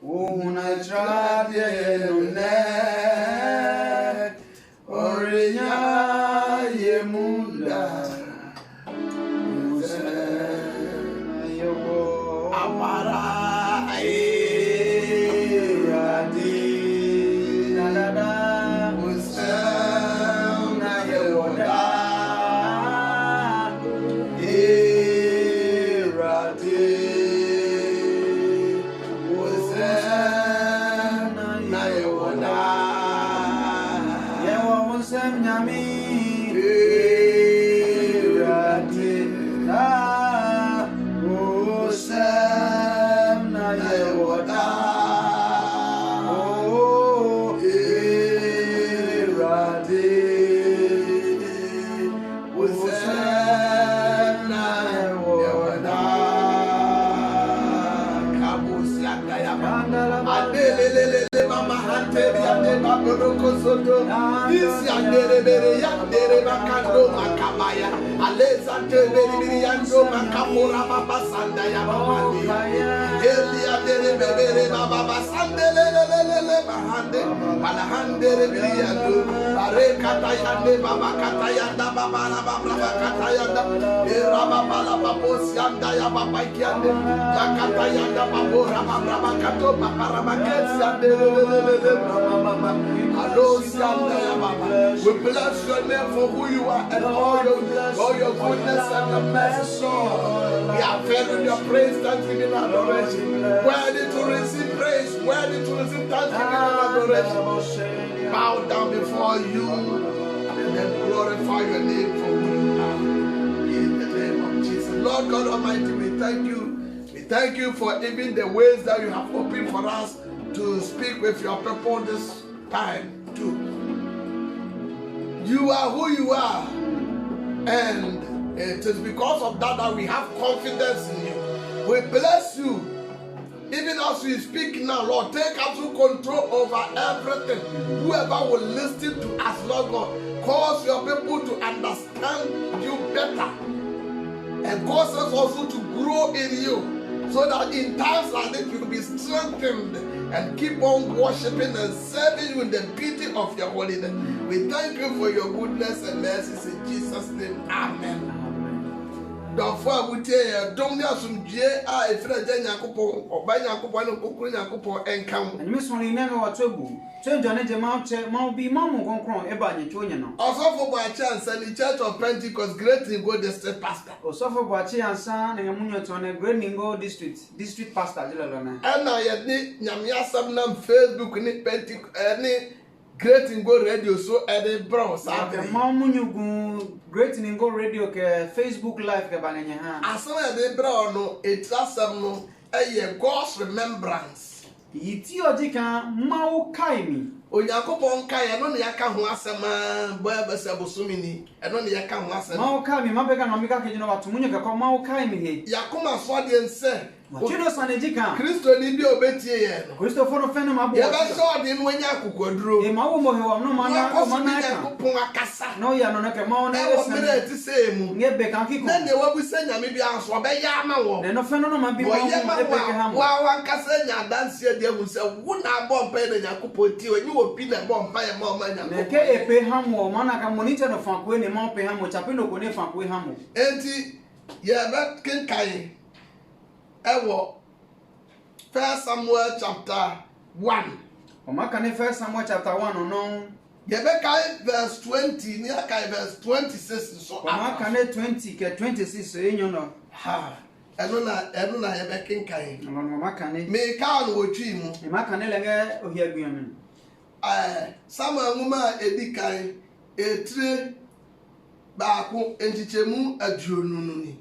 Una trabie nune Orinya Yemunda Amara This yandere bere yandere makando makabaya aleza tebere yando makamora baba sanda ya baba eli yandere bere baba sandele lele bahande ala handere bere yando are kata yande baba kata yanda baba la baba kata yanda era baba la baba yanda ya baba yande kata yanda baba baba kato baba makesi yande lele we bless your name for who you are and all your goodness and your mercy. We are filled with your praise, thanksgiving, and adoration. Worthy to receive praise, worthy to receive thanksgiving and adoration. Bow down before you and then glorify your name for who you are. In the name of Jesus. Lord God Almighty, we thank you. We thank you for even the ways that you have opened for us to speak with your people this time too. You are who you are, and it is because of that we have confidence in you. We bless you. Even as we speak now, Lord, take absolute control over everything. Whoever will listen to us, Lord God, cause your people to understand you better, and cause us also to grow in you, so that in times like this we will be strengthened and keep on worshiping and serving you in the beauty of your holiness. We thank you for your goodness and mercies in Jesus' name. Amen. Therefore, I would tell you, don't have some J. I feel a Yakupo or by Yakupo and Kuku Yakupo and come. And Miss Only never was trouble. Change on a mount be Mamma Concron, Ebony Tunian. Also for by chance, and the Church of Pentecost, great in God, the state pastor. Or suffer by Chia San and Munyaton, a great Ningo district pastor. And I had Yamia Sabnam Facebook and Pentecost, any great in God radio, so at a browse. Mamu great in God radio, Facebook Live, Cabananya. As soon as they brown, it's awesome, a God's remembrance. Iti odika mau kaimi Onyankopon kai eno ne yaka ho asema boya bese abosumini eno ne yaka ho asema mau kaimi mabeka na mika kejino watu munye ka mau kaimi he yakoma so de nse Chino sanejika Kristo ni bi obetie ye no Kristo fo no fene mabo ye ba so de no anya akukwaduro e mawo mo he wa no mana Yakopon akasa no ya no ke mawo na ese mere ti se mu ngebe kan kiko na ne wabusa nyame bi anso be ya ma wo ne no fene no ma bi mawo ebe ke ha mo wa wankasa nya danse de mu se wo na bompa na Yakopon ti onyi wo pi na bompa ye ma o ma nya ke epe ha mo mana ka monitor no fankwe ne ma pe ha mo chape no ko ne fankwe ha mo enti ye ba kenkai Ewo 1 Samuel chapter 1. Omakane 1 Samuel chapter 1 no. Yebeka verse 20, ni aka verse 26 so. Omakane 20 ke 26 so enyo no. Ha. Eno na yebeka nkai. Omakane. Me ka no wotwi mu. Omakane lenge ohiaguan. Samuel nguma edikai etire baako entichemu aduonu ni.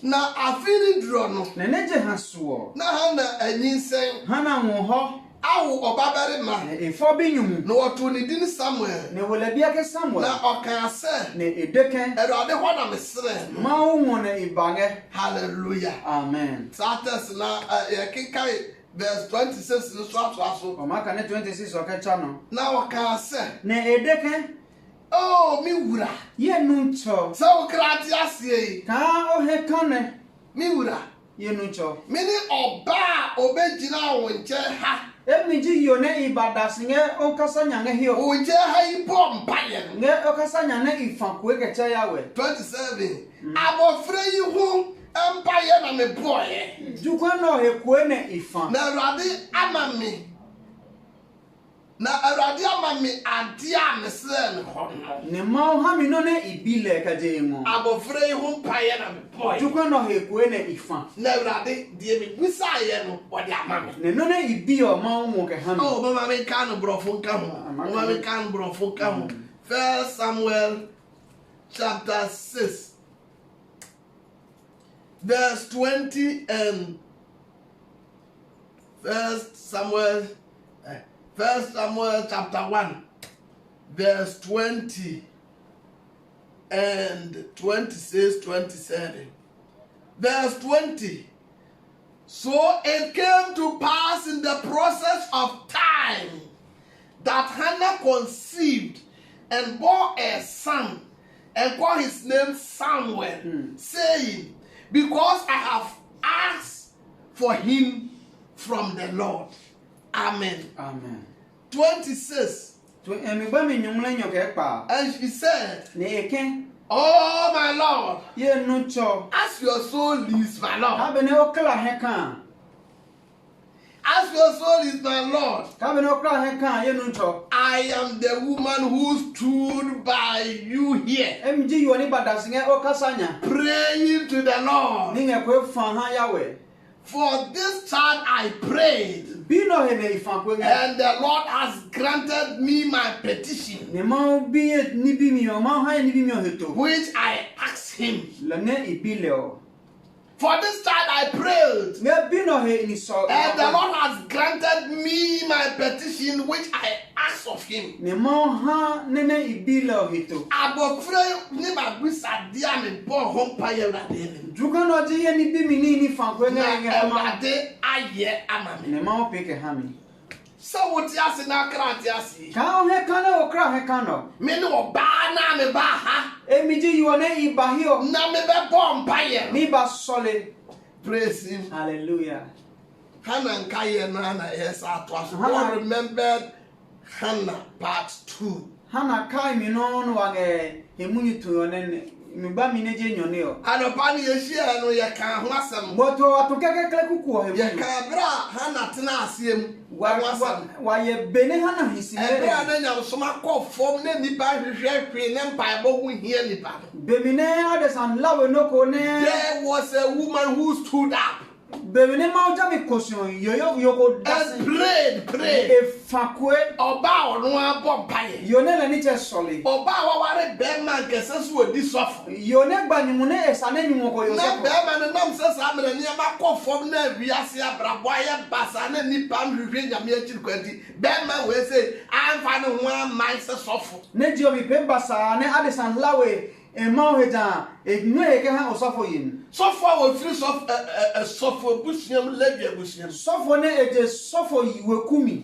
Na afini dro no na neje haso na hana anyinsen hana nwo awu obabere ma efo binyum no oto ni din Samuel ne wolabia ke Samuel na okan se ne edeken erade ho na mesere ma wo na ibange hallelujah amen satas na yekinkai verse 26 no so o maka ne 26 o ka cha no na okan se ne edeken Oh, mi wura. Ye nuncho. So krati asie. Ka o he kane. Mi wura. Ye nuncho. Mini oba obejina wonche ha emiji yone ibadas nge okasa nyange hiyo wonche ha ipo mpaye nge okasa nyane ifankwe keche yawe 27 abofre yi hu mpaye na me boye jukwa no hekwe ne ifan na Awurade amami na Awurade amami adia mesel ho ne ma ha mi no ne ibile kaje ngo abofre yi hu mpaye na me boye jukwa no hekwe ne ifan na Awurade die me busa ye no odi amami ne no ne ibi o ma wo ke ha oh mama me kan brofo nka ho mama me kan brofo nka ho 1 Samuel chapter 6 verse 20 and 1 Samuel chapter 1 verse 20 and 26 27 verse 20. So it came to pass in the process of time that Hannah conceived and bore a son and called his name Samuel, saying, because I have asked for him from the Lord. Amen. Amen. 26. And she said, ne oh my Lord, ye no cho as your soul is my Lord. abene okla hekan As your soul is my Lord, abene okla hekan ye no cho I am the woman who stood by you here, emji yoni badas nge okasanya praying to the Lord. ninge kwe fan ha yawe For this child I prayed, bino he ne ifan kwe and the Lord has granted me my petition, ne ma bi ni bi mi o ma ha ni bi mi o heto which I asked him. la ne ibile o For this child I prayed, ne bino he ni so and the Lord has granted me my petition, which I asked of him. ne ma ha ne ibile o heto Abofre ni babusa dia me bo hompa ye Awurade. juka no je ye ni bi mi ni fan kwe Na nge ma Awurade aye amame. ne ma o peke ha mi So what you ase na krati ase. ka o hekan na okra hekan no Me no oba na me ba ha. emiji yone ibahio Na me be bo mpaye. ni ba sole Praise him. hallelujah Hannah nkaye na na yes atwas. Hannah- God remembered Hannah part 2. hana kai mi no no wage hemunyi to yone mi ba mi neje nyone o Anopa ni yehia no ye kan ho asem. moto atukeke kle kuku o Ye hemunyi kan bra Hannah tena asem. Wa ho asem. wa ye bene hana hisimere Ebra na nyam soma kɔ fom na nipa hwehwɛ hwe ne mpaebɔ ho hia nipa. bemine adesan lawe no ko ne There was a woman who stood up bemine ma oja mi kosun yoko and dasi prayed. e fakwe Ọba ọ̀run abọ́ mpaye. yone le ni che sole Ọba awaware bẹ́ẹ̀ma nkẹsẹ́ so odi sọ́fọ̀. yone gbanyumu ne esane nyumo ko Na yosefo bẹ́ẹ̀ma no nam sẹ́ sáà mìíràn ní ẹ máa kọ́ fọ́m náà wíyásí abrabọ́ ayé bàṣà náà nípa nhwehwẹ́ nyàmé akyiri kwanti. Bẹ́ẹ̀ma wòye sẹ́ ànfà ne ho aman sẹ́ sọ́fọ̀. ne dio mi pemba sa ne adesan lawe e ma o heja e nwe ke ha osofo yin Sọ́fọ̀ wò firi sọ́fọ̀ ebusuam lẹ́bi ebusuam. sofo ne eje sofo yiwe kumi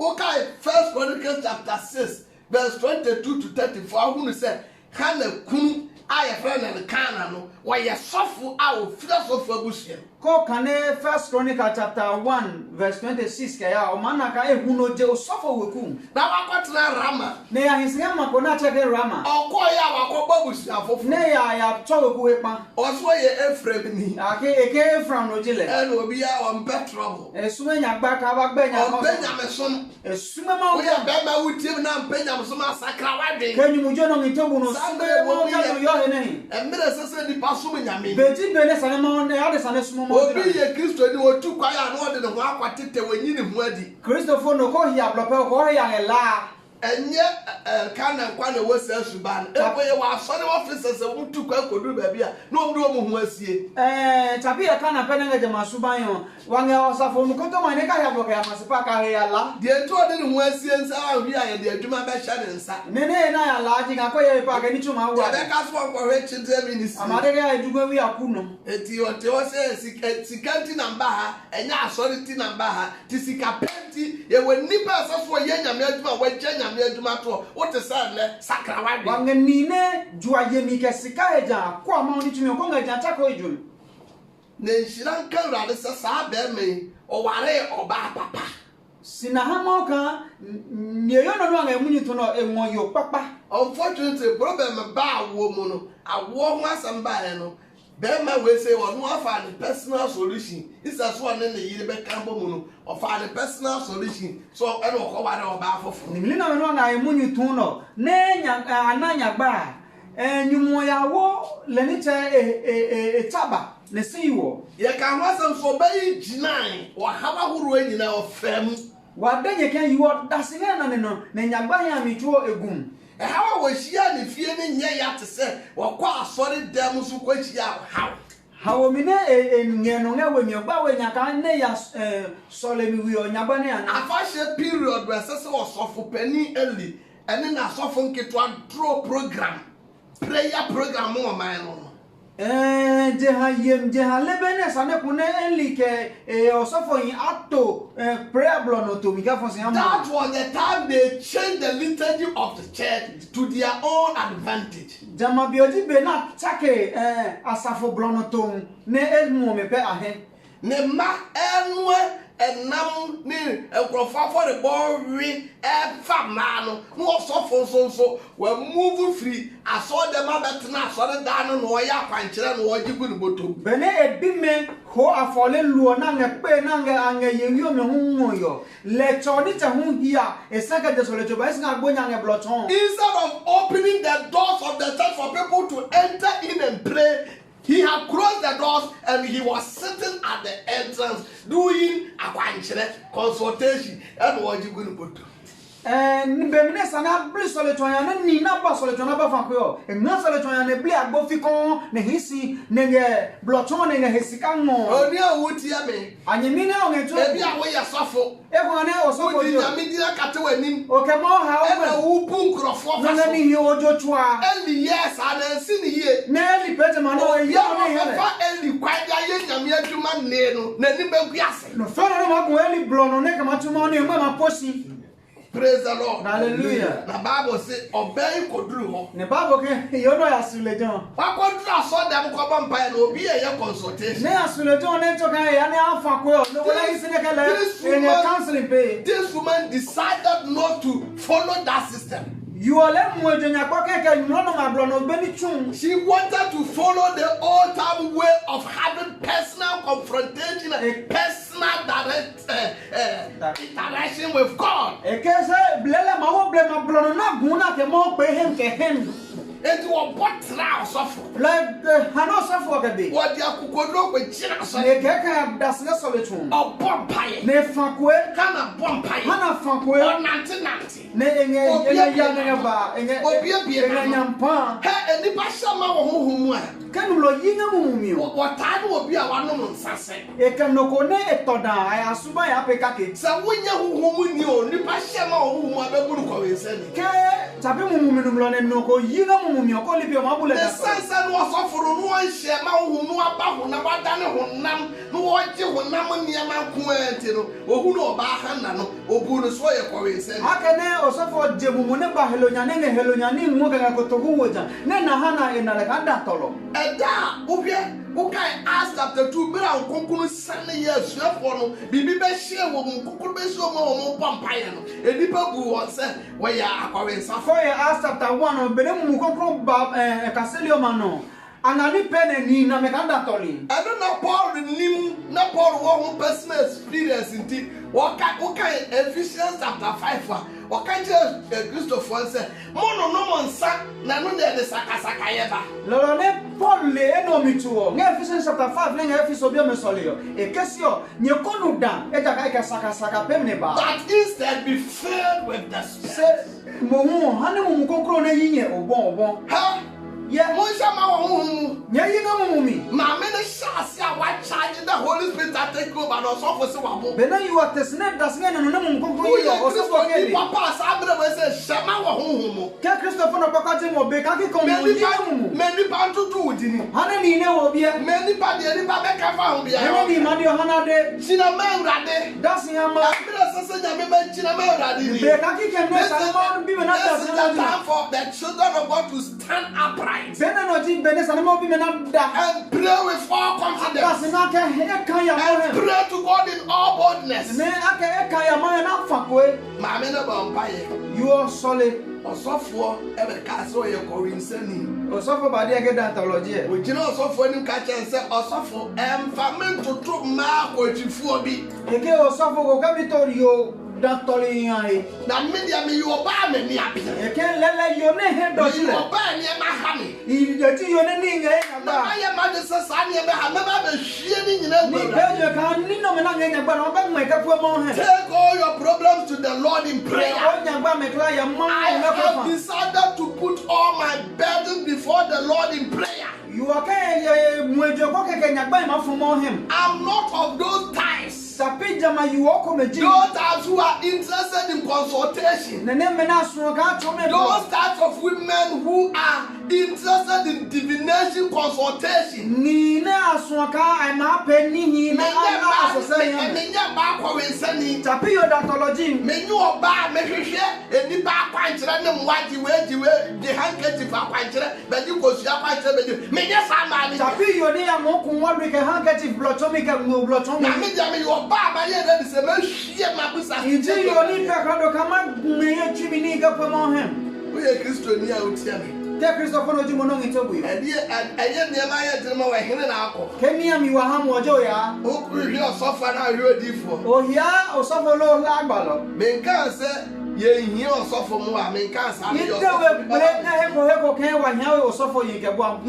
Okay, 1 Chronicles chapter 6, verse 22 to 34. I want to say, Hannah kunu aye friend and Kana no, why ya suffer out first of abusian. ko kane First Chronicle chapter 1 verse 26 ka ya o mana ka e huno je osofo we kum Now I got to Rama. ne ya hinsia ma ko na cheke rama Or call ya wako babusian for ne ya chowe ku we pa also ye Ephraim ni. ake eke from no jile And will be our bad trouble. e sume nya gba ka ba gbe nya Or ko Benjamin son. e sume ma o We are Bema with him now, Benjamin Soma Sakra wedding. kenyu mu jono mi tobu no sume ma o ja no yo he ne And Minister the Pasum Yami. beji bene sane ma ne ade sane sumo mo Obi ye Christo ni otu kwa ya no de no akwatete wenyi ne ho adi. Christopher no ko hia blope ko hia la Enye kana kwa na wose suban eboye wa asore officers wutu kwa kodu ba bia na omdo mu ho asie tapi ya kana pene nge jama subanyo wange osafo mu koto ma ne ka hia blope ya masipa ka hia la de etu ode ne ho asie nsa ahwi aye de adwuma be hya ne nsa nene na ya la ji ka ko ye pa ke ni chuma wa de ka so kwa we chinte ministry amade ga edugwe wi akuno eti ote o se sikanti namba ha enya asore ti namba ha ti sikapenti ye we nipa asafo ye nyame adwuma wa gya me adwuma to what is that sakrawade wange nine jua ye mi ke sika eja kwa ma oni tumi ko ngeja ta ko ejum ne nshira nka urade se saa be me oware oba papa. Sinahamoka Neyono no emunito no enwoyo papa. Unfortunately, problem ba woman no awo ho asamba no Bema we say one no afa the personal solution. This is one in the yiri be kambo mu no ofa the personal solution. So e no ko ware oba afofo. Nimlina no na emunito no ne nya ananya ba enyumo yawo lenite etaba ne siwo. Ye kan wasam so ba yi ginan wa haba huru anyina ofam. Wadenye kan yiwo dasine na ne no ne nyagba ya mitwo egum. How was she and if you didn't yet to say, or quite sorry, damn, so question how? How many Yanonga when you're bowing, I can't solemn we on Yabana. A fashion period where Cecil was off for penny early, and then I saw from Kit one draw program, prayer program more man. Jehalebene Sanepune Enlike also in Atto prayer blono to Mika for Sam. That was the time they changed the liturgy of the church to their own advantage. Jamabiodi Benat Take Asafo blonotum ne Elmo me pe ahe. Ne ma enwe enam ni ekrofo for the boy famano no so we move free aso dem abetena aso de dan no ya kwankire no ojigu ni botom bene ebime ho afole luo na ngepe na nge yeyio me hunyo le choni cha hunhia esaka de sole choba esinga gbonya nge bloton. Instead of opening the doors of the church for people to enter in and pray, he had closed the doors and he was sitting at the entrance doing a consultation. And what you going to put? Nibemine sana bli soletoya na ni na ba soletona ba fanko e na soletoya ne bli agbo fikon ne hisi ne nge bloton ne hesika mo oni awuti ame anyemine o ngeto e bia wo ya sofo e ko na o sofo yo ni dina kate wanim o ke mo ha o na wu pu nkrofo fa na ni hi ojo twa eli yes ana si ni ye na eli pete ma no ye o ne hele fa eli kwaja ye nyame adwuma ne no na ni ba guase no fa no ma go eli blono ne ka matuma ne ma posi. Praise the Lord. Hallelujah. The Bible says, obey kodru. The Bible ke you know asulejon. Wa kodru so dem ko ba mpa na obi e consultation. Ne asulejon ne to kan ya ne afa ko no wala isi ne kele in a counseling pay. This woman decided not to follow that system. You are let mo jonya ko keke no no ma blono beni chun. She wanted to follow the old time way of having personal confrontation, personal direct interaction with God. Ekese blele ma wo ble ma blono na guna ke mo pe hem ke hem. Enti wo botra osofo. Like hano osofo ke be. Wo dia kukodo ko chira so. Ne keke dasne soletun. O bompaye. Ne fakwe kana bompaye. Hana fakwe. O nanti. Ne enye ya ne ba enye obiebie nyampa. He enipa shama wo hohomu a. Kanu lo yinga mumumi o. Wota no obi a wanom nsase. E kanoko ne etoda ay asuba ya peka ke. Sa wonya hohomu ni o nipa shama hohomu abeguru ko wensani. Ke tabi mumumi no ne noko yinga mumumi o ko lipi o mabule da. The sense no osoforo no ohye ma hohomu aba ho na wadane honam no oje honam niam nko enti no ohu no oba ha na no obu no so ye ko wensani. Akene osofo jemumu ne ba helonya ne helonya ni mu ga ko togu woja ne na hana enale ka da tolo. Eda ubie ukai Acts chapter 2 bira nkonkunu sane yesu afo no bibi be hie wo nkonkunu be hie wo pampaye no enipa bu won se we ya akwarensa for Acts chapter 1 bene mu nkonkunu ba kaselio mano anani pene ni na me ka da toli. I don't know Paul nim na Paul wo personal experience nti ukai Ephesians chapter 5 wakaje Christopher say mono no monsa na no de sakasaka yeba lolo ne Paul le eno mituo nge Ephesians chapter 5 nge Epheso bia mesolio e kesio nye konu da e jaka ika sakasaka pemne ba but instead be filled with the Spirit. Se mo hane mo kokro na yinye obon ha yeah mo shama wo nye yinga mumumi ma me ne shasi a wa charge the Holy Spirit to take over no so for se wa bo bena you are tesne dasne no na mo kokro yi o so for ke papa sabre we se shama wo humu ke Christopher no paka mo be ka ki kon mo yinga mumu me ni pa tutu udini hane ni ne wo bia me ni pa be ka fa hu bia ne ni ma de hana de china ma urade dasne ama abira sese nya me ba china ma urade ni be ka ki kem ne sa mo bi me na dasne for the children of God to stand upright. night. Bene no ji bene sana mo bi me na da. And pray with all confidence. Akase na ke e kan ya mo And he. pray to God in all boldness. Ne ake e kan ya mo na fa ko e. Maame na ba mpaye. You are solid. Ọsọfọ ebe ka so ye kọrinsani. Osofo ba de get anthology. Ojina ọsọfọ nim ka chen se ọsọfọ emfa to ma akọchifu obi. Eke osofo go kabitorio dantoli yan e. Na media me yo ba me ni abi. Eke lele yo ne he do Yo ba ni ma ha me. Ideti yo ne ni nge na Na ba. aye ma de se sa ni be ha me ba be hwie ni nyina Ni gbe. beje kan ni no me na nge gba na ba me ka fu mo he. Take all your problems to the Lord in prayer. O nya gba me kla ya mo I me ko have fa. decided to put all my burden before the Lord in prayer. You are kan mwejo ko keke nya gba ma fu mo him. I'm not of those types. Sapi jama you ko me ji. Those types who are interested in consultation. Ne me na so ka to me. Those types of women who are interested in divination consultation. Ni na so ka ai ma pe ni hi na a so say yan. Menya ba kwa wensani. Sapi yo dantology. Menyu oba mehwehwe enipa akwankyere ne mwaji de handkerchief akwankyere bedi kosu akwankyere bedi menya sa ma ni. Sapi yo ni ya mo kun wa ke handkerchief blochomi ka mo blochomi. Na me jame yo ba ba ye de se me hwie ma busa. Ije yo ni ka kando kama me ye chimi ni ka po mo hem. We Kristo ni a otia me. Te Christopher no jimo no ngitobu yo. Eye ne ma ye de ma wa hene na akọ. Kemi ami wa ham ojo ya. O kuhwe osofa na hwe odifo. Ohia osofo lo lagbalo. Menka se ye hie osofo mu a menka sa me yo. Inde we bre na heko ken wa nya we osofo yin ke bo am.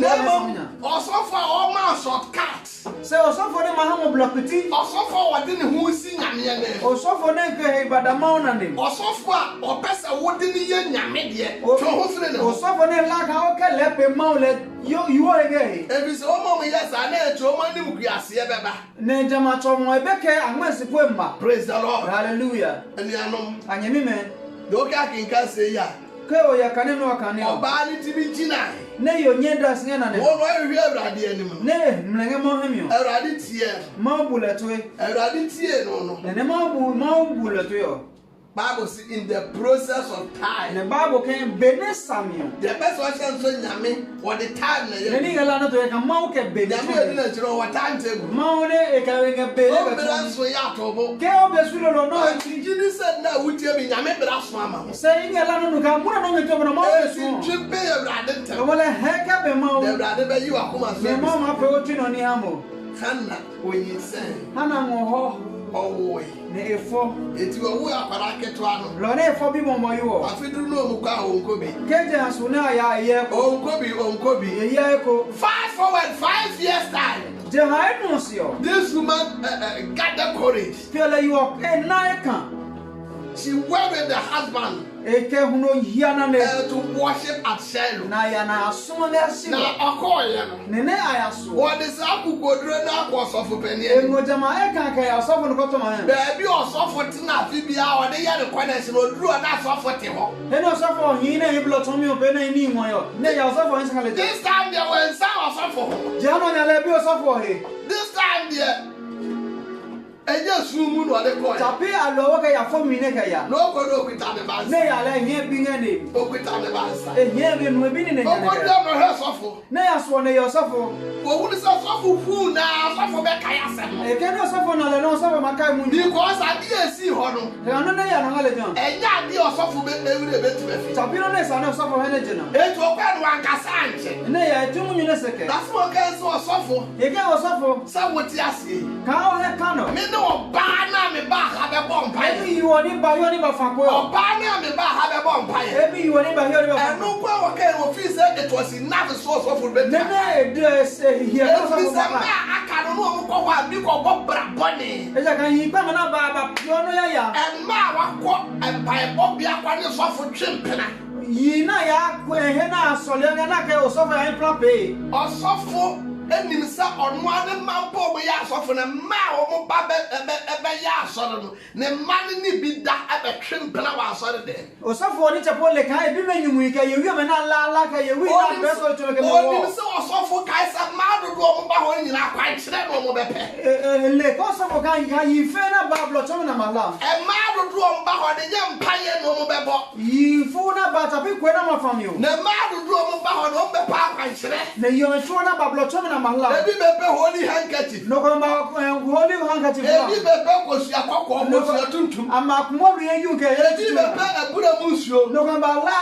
Osofo o ma shortcut. Se osofo ne ma ham blokiti. Osofo wo de ne ho si nyame ne. Osofo ne ke ibadama ona ne. Osofo a opese wo de ne ye nyame de. To ho fere ne. Osofo ne la ka o ke lepe ma o le yo ege. Ebi se o mo mo yes na e to mo nim guase e beba. Ne jama to mo ebeke anwesi po mba. Praise the Lord. Hallelujah. Eni anom. Anyemi men. Do ka kinka se ya. Ke o ya kane no kane o. Oba ni tibi gina. Ne yo nyeda sinye na ne. Wo no ehwe Awurade anim. Ne mlenge mo hemio. Awurade tie. Ma buletwe. Awurade tie no no. Ne ma buletwe yo. Bible say in the process of time. Ne Bible kan bene samio. The best version so nyame or the time na ye. Ne ni gala no to e kan ma o ke bene. Nyame e na chiro what time table. Ma o ne e ka nge bene O ka. bra so ya to bo. Ke o be sulo no no. Jini said na wutie bi nyame bra so ama ho. Se ni gala no ka mu na no nge to no ma o be su. Jimbe Awurade tem. E wala he ka be ma o. Awurade be yi wa kuma so. Ne ma pe o ti no ni hamo. Hana onyi sen. Hana ngo ho. Owoy. Ne efo. Eti owo akwara keto ano. Lo ne efo bi mo mo yo. Afiduru no mu kwa onkobi. Keje asu na ya ye ko. Onkobi. Ye ko. Fast forward 5 years time. Je ha enuncio. This woman gather courage. Pele yo e na e kan. She went with the husband Eke huno hiana ne. to worship at Shiloh. Na ya na asuma ne asi. Na okoye no. Ne ne ayaso. What is akukodre na akosofo pani. Emo jama e kan ka ya sofo no koto ma. Baby osofo tina fi bia o de ye the connection oduru na sofo te ho. He no sofo hin na e blotomi o pe na ni mo yo. Ne ya sofo hin sakale. This time there were some osofo. Je no nya le bi sofo he. This time there eje sumu no de ko. Tapi alo ka ya fo mi ne ka ya. No ko do kwita de ba. Ne ya le hin bi ngene. O kwita de ba sa. E hin bi no bi ni ne O ko nya. do no he sofo. Ne ya so ne ya sofo. Wo wu ni sofo hu na sofo be kai asem. E ke no sofo na le no sofo makai mu ni. Because adi esi ho no. E no ne ya no ngale jan. Eja adi osofo be ewure be ti be fi. Tapi no ne sa ne sofo he ne jina. Etu okwa no ankasa anche. Ne ya etumu ni ne seke. That's what can so osofo. E ke sofo. Sa woti ase. Ka o he kano. Me no ba na me ba ha be bom pai. Ebi you oni ba fa ko. Oba na me ba ha be bom pai. Ebi you oni ba fa. Enu kwa wa kan wo fi say it was enough so osofo be. Ne ne de se here E so fi so say ba. ma aka no no ko wa bi ko bo bra boni. E ja kan yi pa na ba yo no ya. En ma wa ko empai bo bia kwa ne sofo twempena. Yi na ya ko he na asole na ka o so fa en plan pe. Osofo enim sa onu ade mampo mo ya asofo na ma o mo ba be ya asɔre no ne mma ne bi da abɛtwe mpena wɔ asɔre de osafo ni chapo le kan ebi menyumu ka yewi me na la ka yewi na beso to ke mo oni se osofo kai sa ma do mo ba ho nyina kwan kyerɛ no mo bɛpɛ le ko osafo kan yi fe na ba blo to na mala ma do mo ba ho de nye mpaye no mo bɛbɔ yi fu na ba ta pe ko na ma fam yo na ma do mo ba ho no bɛpa kwan kyerɛ na yo to na ba blo to na mala ebi bɛpɛ holy handkerchief no ko ba holy handkerchief ebi bɛpɛ ko sia kokɔ mo sia tuntum ama ko ri yu ke ebi bɛpɛ abura mu nsuo no ko ba la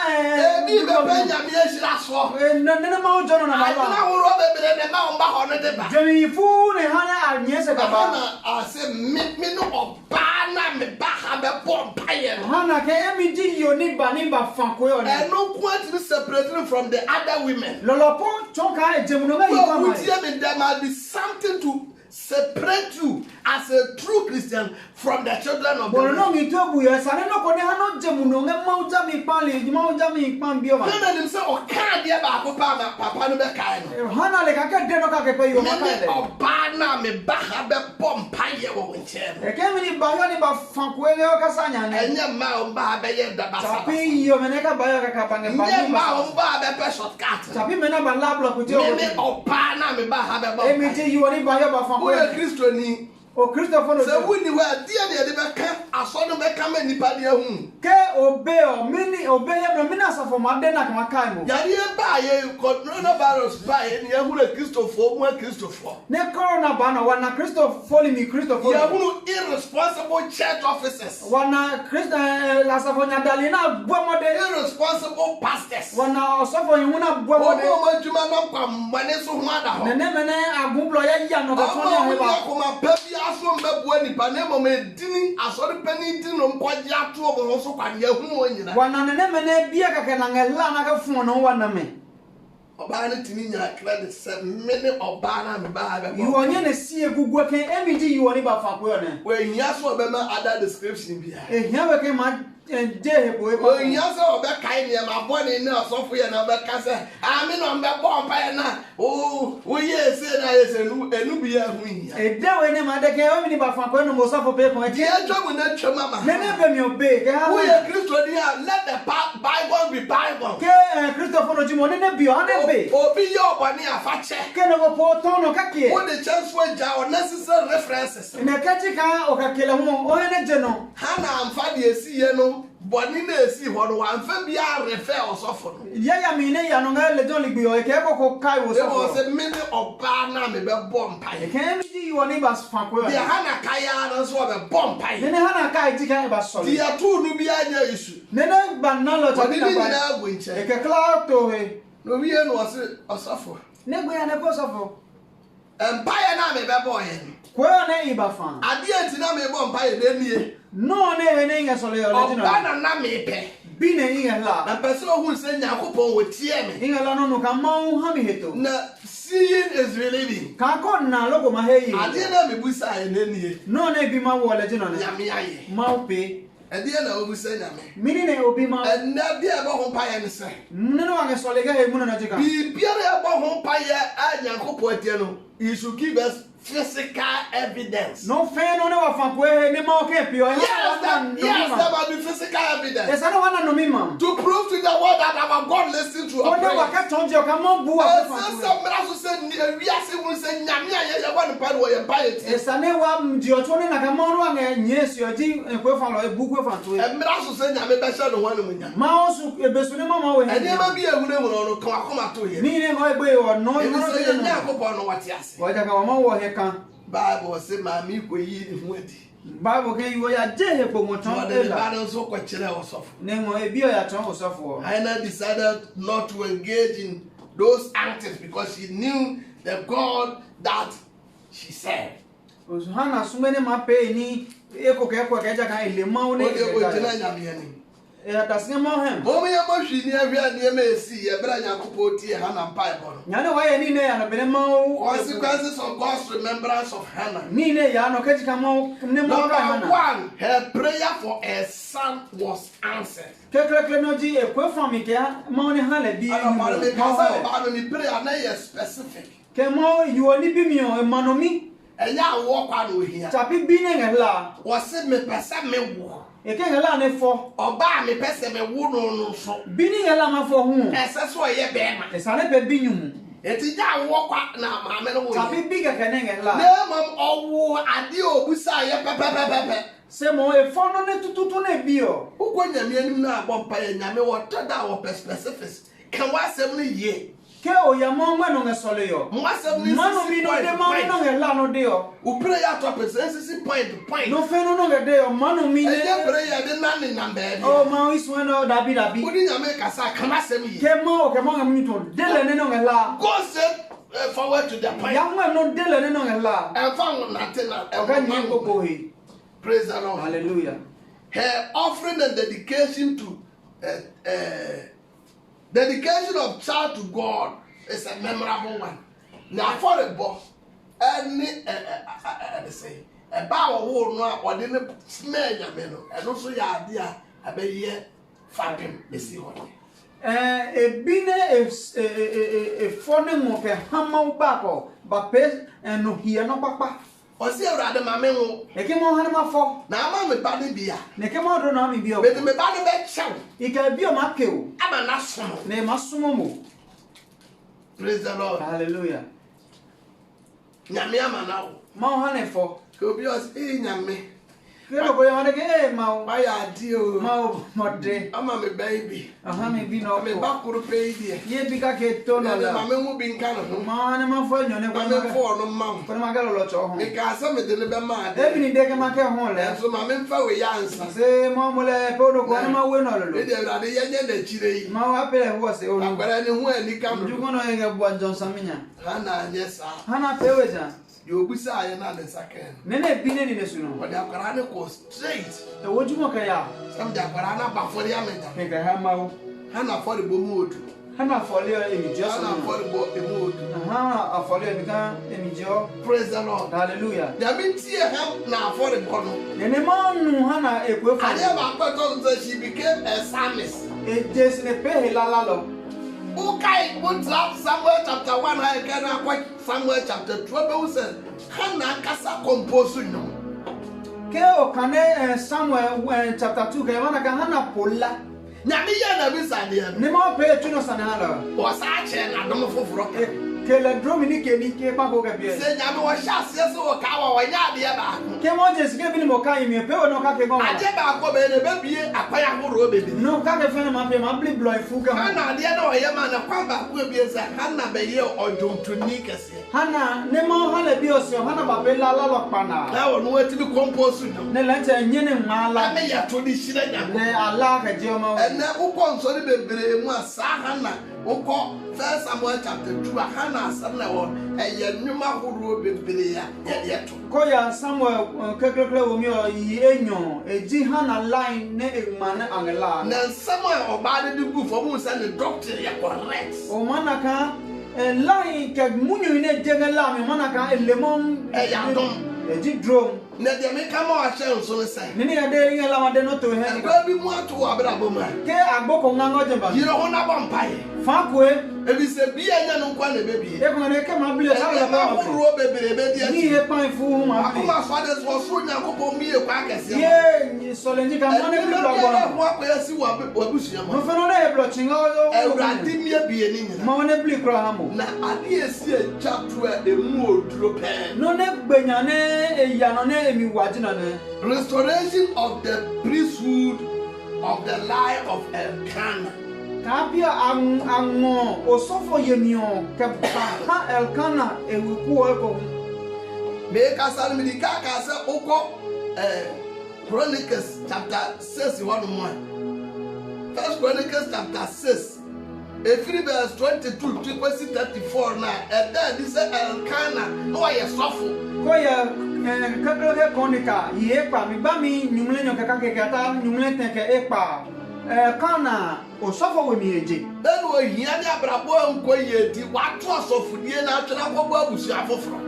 ebi bɛpɛ nyame ahyira so na ma o jono na mala na wo ro bɛbere ne ma o ba ho no de ba jemi fu ne hana anyese ka ba na ase me no oba na me ba ha bɛbɔ mpaye no hana ke emi di yo ni ba fa ko yo and no quantity separating from the other women. Lolopo chonka ejemuno ga Well, there must be something to separate you as a true Christian from the children of God. No mi to buya sane no ko ne hano jemuno nge mauja mi pale mauja mi pan bio ma. When them say o kan dia ba ko papa no be kai no. Hana le ka ke de no ka ke pe yo ma kai de. Oba na me ba ha be bom paye wo nche. E ke mi ni ba yo ni ba fan ko ele o ka sanya ne. Enya ma o ba be ye da ba sa. Tapi yo me ne ka ba yo ka pa nge ba. Enya ma o ba be pe shortcut. Tapi me na ba la block ko ti o. Me oba na me ba ha be bom. E mi ti yo ni ba yo ba fan ko. O Kristo ni o Christopher no. Se wuni wa dia ne de be ka aso no be ka ma nipa de hu. Ke obe o mini obe ye no mina safo ma de na ka kai mo. Yare ba ye coronavirus ba ye ne hu na Christopher mu Christopher. Ne corona ba na wana Christopher mi Christopher. Ya hu irresponsible church officers. Wana Christ la safo nya dali na bua mo de irresponsible pastors. Wana safo yu na bua mo de. O mo adwuma na kwa mbane so hu ada ho. Ne mene agumblo ya no ka tone he ba. Ko ma pa bi aso mbabua nipa ne mo medini asori pani din no nkwaje ato obo so kwa ne hu mo nyina. Wana ne mene bia ka na ngela na ka fu no wana me. Oba ne tini nya credit se mene oba na me ba be. You onye na sie gugu ken emidi you oni ba fa ko yo ne. We nya so be ma other description bia. Ehia we ken ma je boy ko nya so be kai ne ma boni na sofo ye na be ka se ami no be bo mpa ye na o ye se na ye se enu bi ya hu nya e de we ne ma de ke o mi ni ba fa ko no mo sofo pe ko e ye twa mu na twa mama ne be mi obe ke ha wo ye Kristo ni a let the Bible be Bible ke Christopher no jimo ne bi o ne be obi ye obani afa che ke no po to no ka ke wo the chance for ja unnecessary references ne ka ti ka o ka kele ho o ne je no ha na amfa de esi ye no boni na esi ho no amfa bi a refer osofo no ya mi ne ya no nga le don ligbe o ke ko kai wo so wo se me ne oba na me be bom pai ke mi di you oni ba fa ko yo de ha na kaya na so be bom pai ne ha na kai ti ka ba so de ya tu nu bi anya isu ne ba na lo ta ni na ba na go nche e ke kla to he no wi e no osofo ne gbe ya ne ko sofo empire na me be boy ko yo ne iba fa ade anti na me bo empire de nie no ne ne nga so le yo le no na me pe bi ne inga la na person who say Yakobon wo tie me inga la no ka ma ha mi heto na seeing is believing ka ko na logo ma he yi ade na me busa e na nie no ne bi ma wo le jino ne nyame aye ma pe ade na obusa nyame mini ne obi ma na bia e bo ho pa ye ne se ne no nga so le ga he mu na jika bi bia e bo ho pa ye a Yakobon tie no you should give us physical evidence. No fair no wa fa ko e ne ma o ke pio Yes, there must be physical evidence. Esa no wana no mi ma To prove to the world that our God listens to our prayers. Wa ka tonje o ka mo bu wa fa. Esa ne wa mdi o to ne na ka mo ro nga nyesi o ji ko fa lo e bu ko fa to e. Ma o su e be su ne ma we. Ade ma bi ehunu ehunu no kan akoma to ye. Ni ne ngo e gbe o no no no nya akopon no wate ase. Wa ja ka wa ma wo he kan. Bible say ma mi ko yi ni hu adi. Bible ke yo ya je he po mo ton e la. Bible so ko kire osofo. Ne ngo e bi o ya ton osofo. Hannah decided not to engage in those antics because she knew the God that she served. Hannah sumene ma pe ni e ko ke ja kan ele ma o ne ke o jina nyame ani. That's no more him. Oh, my machine, every idea may see a brand new tea, Hannah Piper. Yana, why any nay and a benemo consequences of God's remembrance of Hannah. Nine, Yano, Ketchamo, Number one, her prayer for her son was answered. Keklenoji, a quick from me, Money Hannah be a prayer, specific. Kemo, you only be me or a manomi. enya wo kwa no hia Chapi bine ngela. wo se me pese me wo Eke ngela ne fo. oba me pese me wo no so Bini ngela ma fo hu. ese so ye be ma Esane pe binyum. eti ja wo kwa na ma me no wo Chapi biga kene ngela. na mam owo ade obusa ye pepepepepe Se mo e fo no ne tututu ne bio. ukwo nyame anim na abompa ye nyame wo tada wo specifics kan wa asem no ye Ke o ya mo ngwe no ngesole yo. mo asem ni Mano mi no de mo no ngela no de yo. u prayer topic sisi point No fe no ngede yo. Mano mi ne. e prayer de na ni number e Oh ma isu no dabi. udi nyame kasa kan asem ye Ke mo ngam to. Dele ne no ngela. go straight forward to the point Ya ngwe no dele ne no ngela. and found nothing Oga ni koko he. praise the Lord. Hallelujah. Her offering and dedication to dedication of child to God is a memorable one. Now for the boss, any say a bow of war or didn't smell your menu, and also your idea about ye fapping is the one. E bine e fone mo ke hama bako ba pe no hia no papa. Or see a rather mamma. E ke mo hana ma fo. Now, mamma, body beer. Ne ke mo do na mi bi o. But me body back show. E ka bi o ma ke o. I'm a national. Ne masumo mo. Praise the Lord. Hallelujah. Nyamiama now. Ma hana fo. Could be us in Yami. Ke no ko ya ke ma o. Why are you? Ma o modde. I'm a baby. Aha me bi no I'm a ko. back to pay dear. Ye bi ka ke to no la. Mamma will be in Canada. Ma ne ma fo nyo ne ko I'm ma. for no mom. Ko ma ga lo cho ho. Because some of the little man. E bi ni de ke ma ke ho le. So my men for we answer. Se mo mo le pe o ko ne ma we no lo. They are the young the chile. Ma wa pe ho se o I'm lo. going to any come. Njugo no ye bwa Johnson minya. Hana, yes, sir. Hana pe weja. You will be saying the second. Nene bine ni nesuno. But the Akarana go straight. E wojumo ka ya. Some the Akarana back for the Amenda. Ke ka ha ma o. Hana for the mood. Hana fole e mi jo so. Hana for the mood. Aha afole e mi ka e mi jo. Praise the Lord. Hallelujah. There been tear help now for the bono. Nene ma nu hana e kwe I fa. never thought that she became a psalmist. E jesi ne pe he la la lo. Okay, what's up? Samuel chapter 1, I can quite Samuel chapter 12. Who said, Hannah Casa composing. Ke o kane Samuel chapter 2 ke wana ka hana pola. Nyamiya na bisa dia. Ne ma pe tuno sanala. Was I chair na domo foforo. Ke le dromini ke ni ke pa ko ke bie. Say nyame wa shase so ka wa wa nya dia ba. Ke mo jesi ke bi ni mo ka yi mi pe o no ka ke gon. Ade ba ko be ne be bie akwaya horo be bi. No ka ke fe na ma pe ma bli blow fu ka. Hannah dia na o ye ma na kwa ba ko be say Hannah be ye odwontoni kese. Hana ne ma hana bi o se hana ba be la la lo pa na. Na wo no ati bi compose no. Ne la nche nye ne mala. Ame ya to di shira nyame. Ne ala ka je o ma. Ene ukọ nsori bebree mu asa Hannah ukọ 1 Samuel chapter 2 Hannah asem na wo eye nnwuma horo bebree ya ye to. Ko ya Samuel kekekele wo mi o yi enyo eji hana line ne egma ne angela. Na Samuel oba de gu for mu say the doctor ya correct. O manaka line ke munyu ne jengela mi manaka elemon Ya dom. eji drone. Na de me kama wa hye nso ne say. Nini ya de ngela ma de no to he. Ba bi mu ato wa bra bo ma. Ke agbo ko ngango je ba. Yiro ho na bo mpae. Fa ko e Ebi se bi anya no kwa na be bi. ko ne ke ma bli e sa la ba. horo bebree be dia. Ni he pan fu ma bli. Akoma so ade so so Nyankopon bi e kwa akese. Ye solenji ka mo ne bli Ebe ba bi na bo. ho akoya si wa busua No mo. fe no ne blo chinga o. Ewurade mi abie ni nyina. Ma wone bli kro ha mo. Na ade esi e chapter a emu oduro pe. No ne gbenya ne eya no ne emi wajina ne. Restoration of the priesthood of the line of Elkanah. Kapia ango osofo yemio ke ha Elkanah ewiku o ko. Me ka sal mi di ka se ukọ Chronicles chapter 6 1. First Chronicles chapter 6. Efiri verse 22 to 34 na eda di se Elkanah no ye sofo. Ko ya kakeke konika ye pa mi ba mi nyumle nyo kakake kata nyumle teke e pa kana osofo we mi eje. Then we hia ni abrabo enko ye di wato asofudie na atwena kwabo abusu afoforo.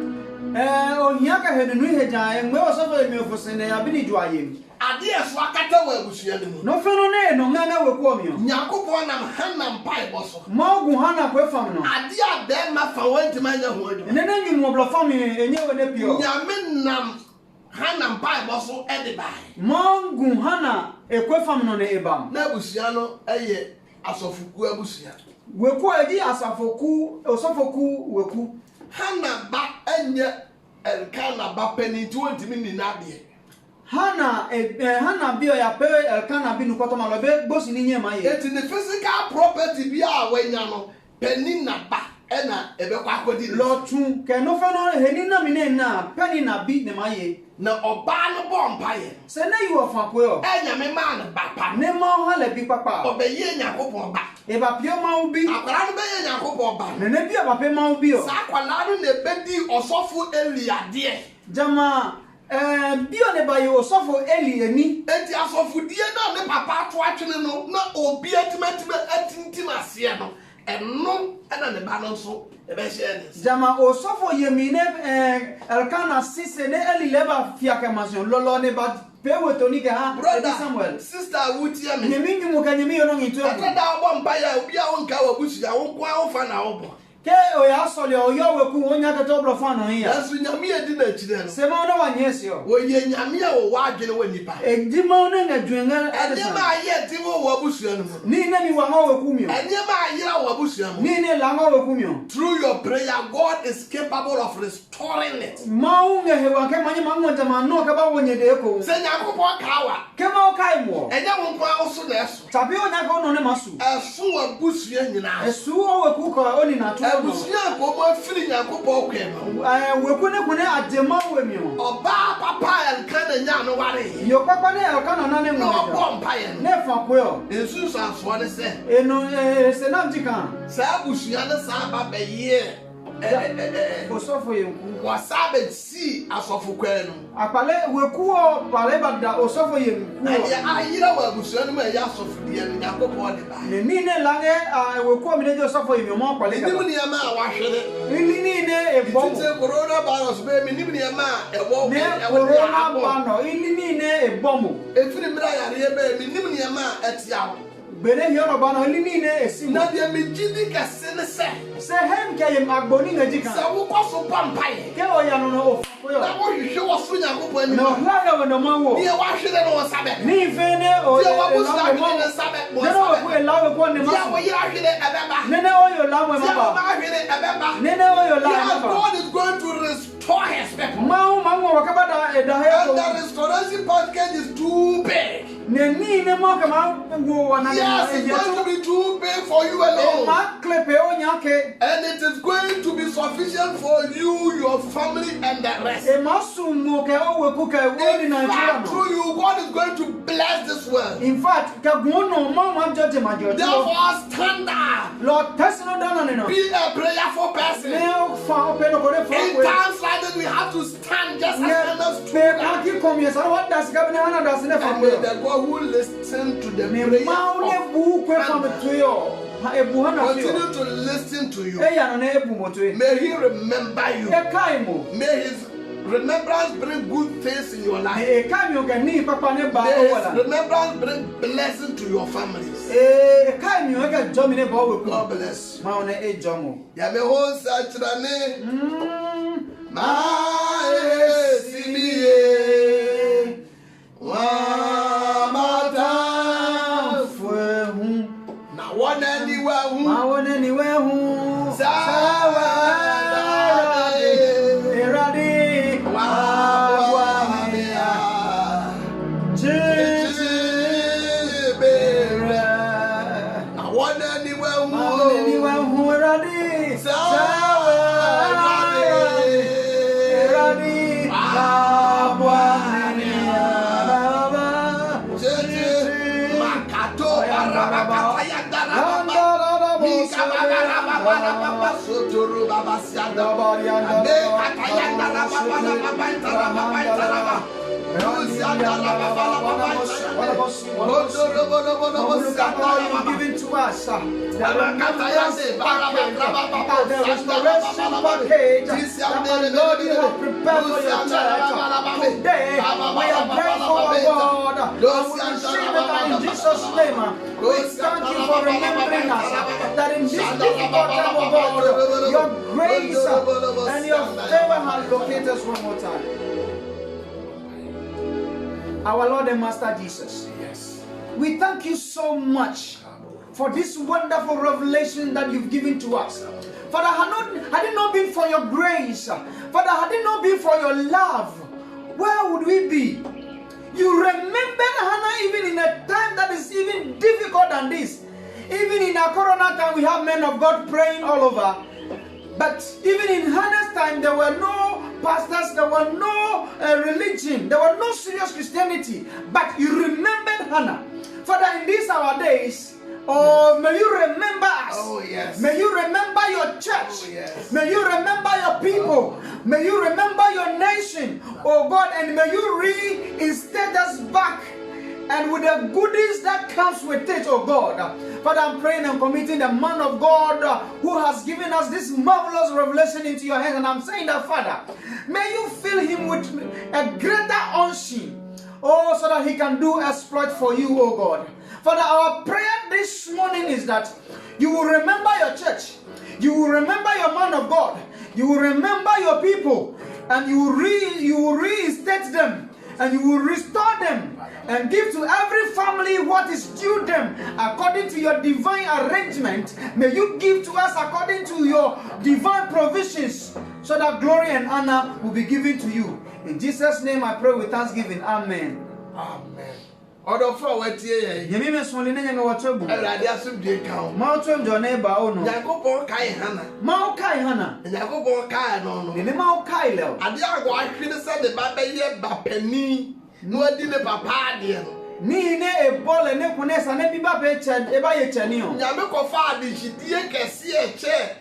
ohia ka hedunu heja enwe osofo emiofosene abini juaye ade eso akata wa abusua ne mu no feno ne no ngana weku omio Nyankopɔn nam Hannah mpai boso magu hana kwefam no ade ade ma fa wanti manya ho adu ene na nyimu oblofam enye wene pio Nyame nam Hannah mpai boso ede bai magu hana ekwefam no ne ebam na abusua no eye asofuku abusua weku edi asafoku osofoku weku Hannah ba enye Elkana ba pani 20 minutes na ade Hana bio ya pe Elkana bi nukoto ma lobe bosi ni nyema ye eti the physical property bi a wanya no pani na ba ena ebe kwa akodi lotu ke no fe no heni na mi na pani na bi ne ma ye na oba no bo mpaye se na yi ofan ko yo enya me ma no ba pa ne ma ha le bi papa obeye Nyankopɔn ba e ba pio ma ubi akwara no beye Nyankopɔn ba ne ne bi ba pe ma ubi o sa akwara no ne bedi osofo Eliade jama bio ne ba yo osofo Eli eni enti asofodie na ne papa to atwene no na obi atimatime atintim ase no eno ena ne ba no so ebe hye ne jama osofo yemine Elkana sise ne Eli leba fiake masion lolo ne ba pewe toni ke ha Samuel sister wutia me nyemi mu ka nyemi yo no ngitu atada obo mpa ya obi a wonka wa busia wonko a wofa na obo ke o ya sole o yo weku onya ka to blo fa no ya asu nyame edi na chire no se ma no wa nyesi o wo ye nyame a wo wa adwene wa nipa di ma no nga dwenga ene ma ye di wo wa busua no ni na mi wa ma weku mi o ene ma yira wa busua mo ni ne la ma weku mi o through your prayer God is capable of restoring it ma unga he wa ke ma nyama ngota ma no ka ba wonye de ko se Nyankopɔn kawa ke ma o kai mo enye wo nko a so na eso tabi onya ka no ne masu eso wa busua nyina esu o weku ko oni na to no busua ko mo afiri Nyankopɔn kwe no weku ne kune adema we mi o oba papa Elkana nya no ware yo papa ne Elkana na ne no mo obo mpaye no ne fa ko yo ensu sanso ne se eno se nam tika sa busua ne sa ba be ye osofo yenku wasabe si asofo kwan no apale weku o pale bagda osofo yenku ya ayira wa busua no ma ya asofo die no Nyankopɔn de ba ne ni ne lange weku o mi ne osofo yemi mo apale ka ni ya ma wahwere ni ne ebomo tite corona virus be mi ni ya ma ebo ne corona bano ni ne ebomo efiri mira yare be mi ni ya ma atiawo bene yono bano ni ne esimu na de mi gidi kase ne se hem ke yem agboni ngaji kan sa wo kwaso pampaye ke o ya no no ofo yo na wo hwehwe wo so Nyankopɔn ni no la ya no ma wo ni ya wahwere no sabe ni fe ne o ya wa busa ni sabe ne no ko la we ko ne ma ya wo yira hwere ebeba ne o yo la we ya wo ma hwere ebeba ne o yo la yeah, ma God is going to restore his people ma wakabada and the restoration package is too big. Yes, it's going to be too big for you alone. And it is going to be sufficient for you, your family, and the rest. In fact, through you, God is going to bless this world. In fact, therefore, stand up. Lord, be a prayerful person. In times like this, we have to stand just as Hannah stood up. And may the God who listen to the prayer continue to listen to you. May he remember you. May his remembrance bring good things in your life. May his remembrance bring blessing to your families. God bless you've given to us. The remembrance package, the restoration package that Lord you have prepared for your church. Today, we are grateful, God, and we receive it in Jesus' name. We thank you for remembering us, that in this difficult time, oh God, your grace and your favor has located us one more time. Our Lord and Master Jesus, Yes. we thank you so much for this wonderful revelation that you've given to us. Father, had it not been for your grace, Father, had it not been for your love, where would we be? You remembered Hannah even in a time that is even difficult than this. Even in our corona time, we have men of God praying all over. But even in Hannah's time, there were no pastors, there were no religion, there were no serious Christianity. But you remembered Hannah. Father, in these our days, oh, may you remember us. Oh, yes. May you remember your church. Oh, yes. May you remember your people. May you remember your nation, oh God, and may you reinstate us back, and with the goodies that comes with it, oh God. Father, I'm praying and committing the man of God who has given us this marvelous revelation into your hands, and I'm saying that, Father, may you fill him with a greater unction, oh, so that he can do exploit for you, oh God. Father, our prayer this morning is that you will remember your church, you will remember your man of God, you will remember your people, and you will reinstate them, and you will restore them, and give to every family what is due them according to your divine arrangement. May you give to us according to your divine provisions, so that glory and honor will be given to you. In Jesus' name I pray with thanksgiving. Amen. Amen. Order for what ye. Yemi me sonle ne nyanga wachobu. Erade asubie ka o. Ma otwem jo na ba o no. Yakobon kai Hannah. Ma o kai Hannah. Yakobon kai no no. Ne ma o kai le. Ade agwa ahwene se de ba ye ba pani. No adi ne papa ade no. Ni ne e bole ne kunesa ne bi ba be che e ba ye chani o. Nyame ko fa ade hidie kese e che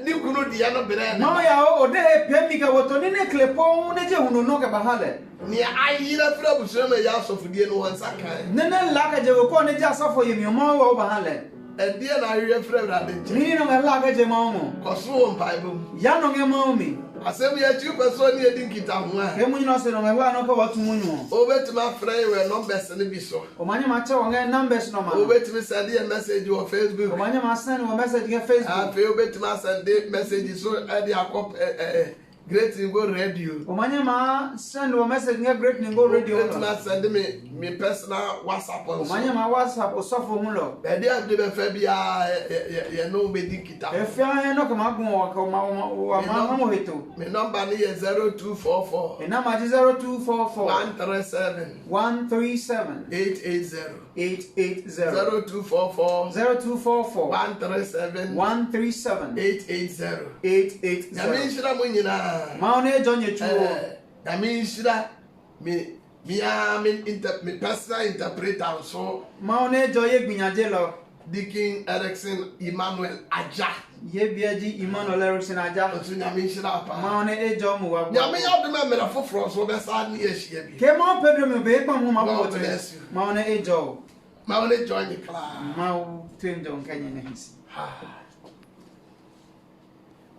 ni kunu dia no bere na. Ma ya o de e pemi ka woto ni ne klepo ne je hunu no ka ba hale. Ni ayira fra busure me ya sofudie no wansa kan. Ne la ka je ko ne ja safo yemi o ma wo ba hale. Edie na ayira fra brade nche. Ni no la ka je ma mo. Koso mpai bom. Ya no nge ma mi. Asem ya chi peso ni edi nkita ho a. Ke munyi no se no la no ka watu munyu. Obetima frɛ we numbers ne bi so. O manye ma che wo nge numbers no ma. Obetima send a message on Facebook. O manye ma send wo message ke Facebook. Ah, fe obetima send message so e dey akop Great Ningo Radio. O manye ma send wo message nge Great Ningo Radio. Obetima send me personal WhatsApp on. O manye ma WhatsApp o sofo hu lo. E dey ade be fa bia ye no be di kita. E fi an no ka ma gun wa ka ma mo heto. Me number ni 0244. E na ma 0244 137 137 880. 880 0244 0244 137 137 880. 880. Yami nshira mo nyina. Ma one jonye chuo. Yami nshira me personal interpreter so. Ma one joye gbinyaje lo. Deacon Erickson Emmanuel Aja. Ye biaji Emmanuel Erickson Aja. Otu nyami nshira pa. Ma one ejo mu wa. Nyami ya de me mera foforo so be sa ni ehia bi. Ke ma Pedro me be pa mu ma God po. bless you. Ma one ejo. Ma wole join the class. Ma o twin don kanye na hisi.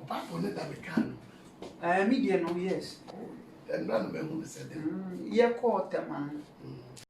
Opa ko ne da me kan. Media no yes. And none of them who said Ye ko tema.